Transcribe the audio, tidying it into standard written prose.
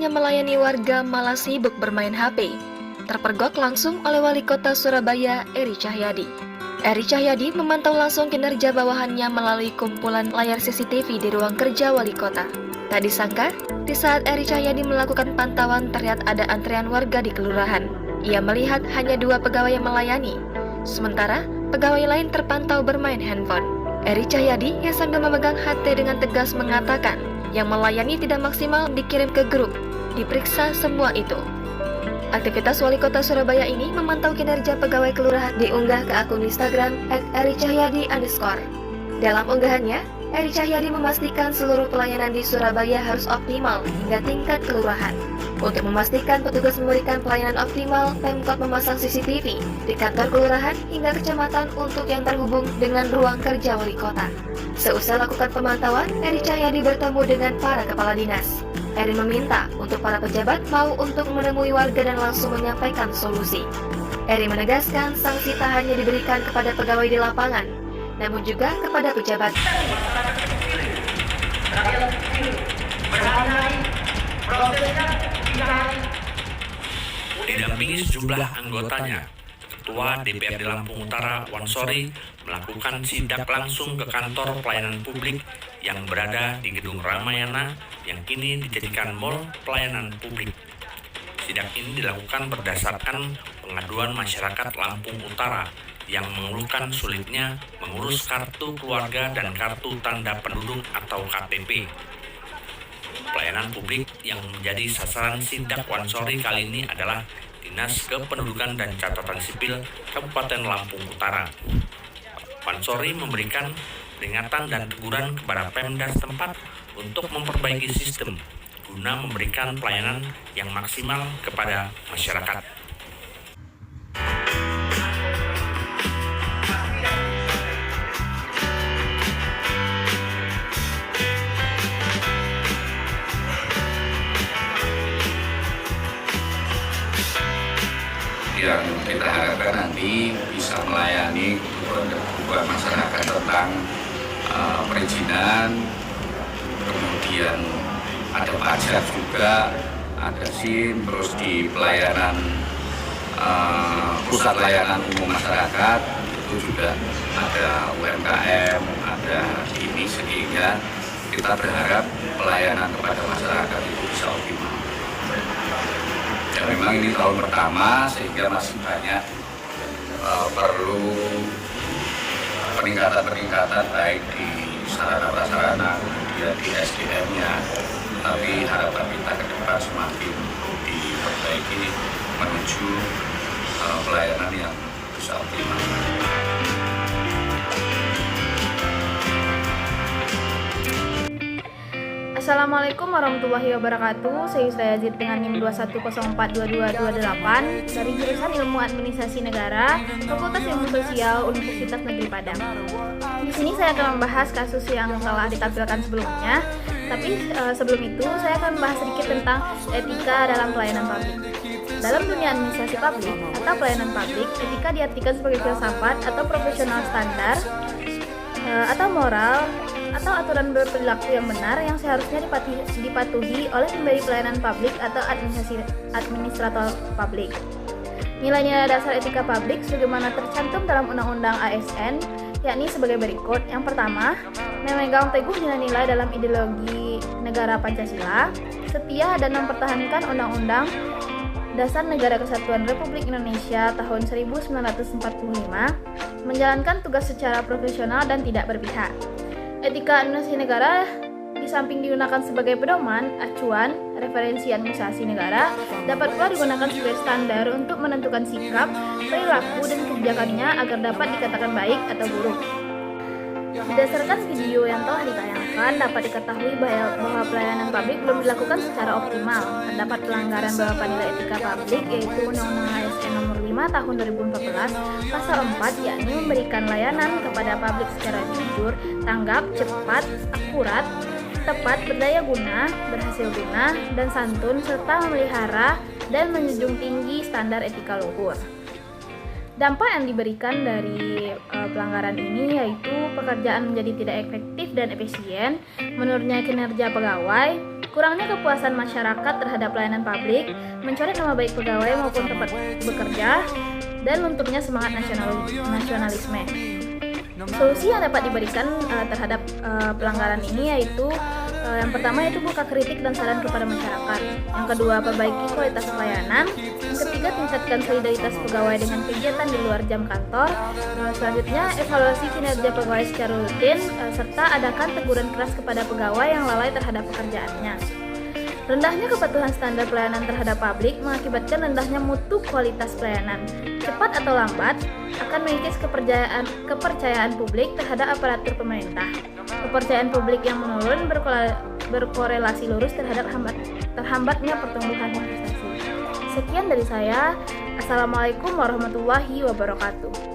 bukannya melayani warga malah sibuk bermain HP. Terpergok langsung oleh Wali Kota Surabaya, Eri Cahyadi. Eri Cahyadi memantau langsung kinerja bawahannya melalui kumpulan layar CCTV di ruang kerja Wali Kota. Tak disangka, di saat Eri Cahyadi melakukan pantauan terlihat ada antrean warga di kelurahan. Ia melihat hanya 2 pegawai yang melayani, sementara pegawai lain terpantau bermain handphone. Eri Cahyadi yang sambil memegang HT dengan tegas mengatakan, yang melayani tidak maksimal dikirim ke grup, diperiksa semua itu. Aktivitas Wali Kota Surabaya ini memantau kinerja pegawai kelurahan diunggah ke akun Instagram @ericahyadi_. Dalam unggahannya, Eri Cahyadi memastikan seluruh pelayanan di Surabaya harus optimal hingga tingkat kelurahan. Untuk memastikan petugas memberikan pelayanan optimal, Pemkot memasang CCTV di kantor kelurahan hingga kecamatan untuk yang terhubung dengan ruang kerja Wali Kota. Seusai lakukan pemantauan, Eri Cahyadi bertemu dengan para kepala dinas. Eri meminta untuk para pejabat mau untuk menemui warga dan langsung menyampaikan solusi. Eri menegaskan sanksi tak hanya diberikan kepada pegawai di lapangan, namun juga kepada pejabat. Didampingi sejumlah anggotanya, Ketua DPRD Lampung Utara Wansori melakukan sidak langsung ke kantor pelayanan publik yang berada di Gedung Ramayana yang kini dijadikan Mall Pelayanan Publik. Sidak ini dilakukan berdasarkan pengaduan masyarakat Lampung Utara yang mengeluhkan sulitnya mengurus kartu keluarga dan kartu tanda penduduk atau KTP. Pelayanan publik yang menjadi sasaran sidak Wansori kali ini adalah Dinas Kependudukan dan Catatan Sipil Kabupaten Lampung Utara. Wansori memberikan peringatan dan teguran kepada Pemda setempat untuk memperbaiki sistem guna memberikan pelayanan yang maksimal kepada masyarakat. Yang kita harapkan nanti bisa melayani kebutuhan masyarakat tentang perizinan, kemudian ada pajak juga, ada SIM, terus di pelayanan pusat layanan umum masyarakat itu juga ada UMKM, ada ini, sehingga kita berharap pelayanan kepada masyarakat itu bisa optimal. Ya, memang ini tahun pertama sehingga masih banyak perlu peningkatan baik di sarana prasarana, kemudian di SDM-nya. Tapi harapan kita ke depan semakin diperbaiki menuju pelayanan yang bisa optimal. Assalamualaikum warahmatullahi wabarakatuh. Saya Yusra Yazid dengan NIM 21042228 dari jurusan Ilmu Administrasi Negara, Fakultas Ilmu Sosial, Universitas Negeri Padang. Di sini saya akan membahas kasus yang telah ditampilkan sebelumnya. Tapi sebelum itu saya akan membahas sedikit tentang etika dalam pelayanan publik. Dalam dunia administrasi publik atau pelayanan publik, etika diartikan sebagai filsafat atau profesional standar atau moral atau aturan berperilaku yang benar yang seharusnya dipatuhi oleh pemberi pelayanan publik atau administrator publik. Nilai-nilai dasar etika publik sebagaimana tercantum dalam Undang-Undang ASN yakni sebagai berikut. Yang pertama, memegang teguh nilai-nilai dalam ideologi negara Pancasila, setia dan mempertahankan Undang-Undang Dasar Negara Kesatuan Republik Indonesia tahun 1945, menjalankan tugas secara profesional dan tidak berpihak. Etika administrasi negara di samping digunakan sebagai pedoman, acuan, referensi administrasi negara, dapat pula digunakan sebagai standar untuk menentukan sikap, perilaku, dan kebijakannya agar dapat dikatakan baik atau buruk. Berdasarkan video yang telah ditayangkan, dapat diketahui bahwa pelayanan publik belum dilakukan secara optimal. Terdapat pelanggaran beberapa nilai etika publik, yaitu Undang-Undang ASN Nomor 5 Tahun 2014, Pasal 4, yakni memberikan layanan kepada publik secara jujur, tanggap, cepat, akurat, tepat, berdaya guna, berhasil guna, dan santun, serta memelihara dan menjunjung tinggi standar etika luhur. Dampak yang diberikan dari pelanggaran ini yaitu pekerjaan menjadi tidak efektif dan efisien, menurunnya kinerja pegawai, Kurangnya kepuasan masyarakat terhadap pelayanan publik, mencoret nama baik pegawai maupun tempat bekerja, dan lunturnya semangat nasionalisme. Solusi yang dapat diberikan terhadap pelanggaran ini yaitu yang pertama yaitu buka kritik dan saran kepada masyarakat. Yang kedua, perbaiki kualitas pelayanan. Yang ketiga, tingkatkan solidaritas pegawai dengan kegiatan di luar jam kantor. Selanjutnya, evaluasi kinerja pegawai secara rutin serta adakan teguran keras kepada pegawai yang lalai terhadap pekerjaannya. Rendahnya kepatuhan standar pelayanan terhadap publik mengakibatkan rendahnya mutu kualitas pelayanan. Cepat atau lambat akan mengikis kepercayaan publik terhadap aparatur pemerintah. Kepercayaan publik yang menurun berkorelasi lurus terhadap terhambatnya pertumbuhan investasi. Sekian dari saya. Assalamualaikum warahmatullahi wabarakatuh.